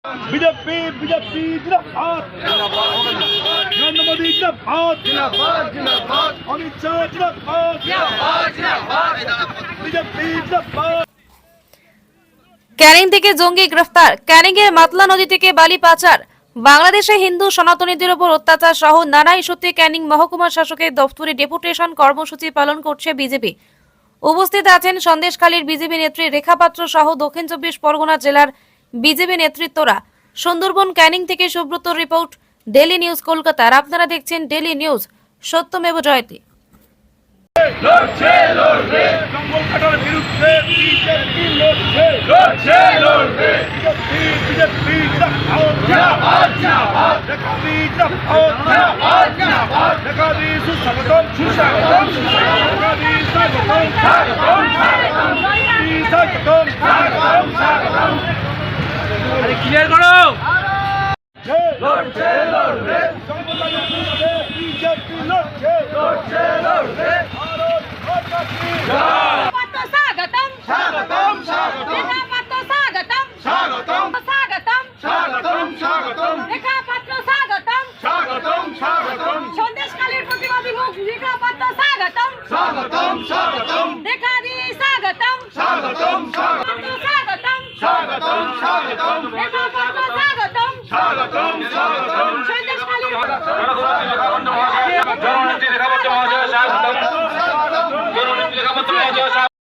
BJP BJP जिंदाबाद नरेंद्र मोदी जिंदाबाद जिंदाबाद जिंदाबाद अमित शाह जिंदाबाद जिंदाबाद जिंदाबाद बीजेपी जिंदाबाद। ক্যানিং থেকে জঙ্গি গ্রেফতার। ক্যানিং এর মাতলা নদী থেকে বালি পাচার, বাংলাদেশে হিন্দু সনাতনীদের উপর অত্যাচার সহ নানা ইস্যুতে ক্যানিং মহকুমা শাসকের দপ্তরে ডেপুটেশন কর্মসূচি পালন করছে বিজেপি। উপস্থিত আছেন সন্দেশখালীর বিজেপি নেত্রী রেখা পাত্র সহ দক্ষিণ 24 পরগনা জেলার বিজেপি নেতৃত্বরা। সুন্দরবন ক্যানিং থেকে Subrata report, daily news Kolkata. আর আপনারা দেখছেন ডেইলি নিউজ, সত্যমেব জয়তে। জঙ্গল কাটার বিরুদ্ধে বিজেপি লড়ছে লড়ছে লড়বে বিজেপি জিন্দাবাদ জিন্দাবাদ রেখাবি জিন্দাবাদ জিন্দাবাদ রেখাবি সুস্বাগতম সুস্বাগতম রেখাবি স্বাগতম স্বাগতম স্বাগতম স্বাগতম স্বাগতম স্বাগতম। আরে ক্লিয়ার করো। লড়ছে লড়বে জঙ্গল কাটার বিরুদ্ধে বিজেপি লড়ছে লড়ছে লড়বে स्वागतम स्वागतम स्वागतम स्वागतम स्वागतम स्वागतम स्वागतम स्वागतम রেখা পাত্র স্বাগতম स्वागतम स्वागतम সন্দেশখালীর প্রতিবাদী মুখ রেখা পাত্র স্বাগতম स्वागतम स्वागतम রেখা দি স্বাগতম स्वागतम স্বাগতম स्वागतम स्वागतम রেখা পাত্র স্বাগতম स्वागतम स्वागतम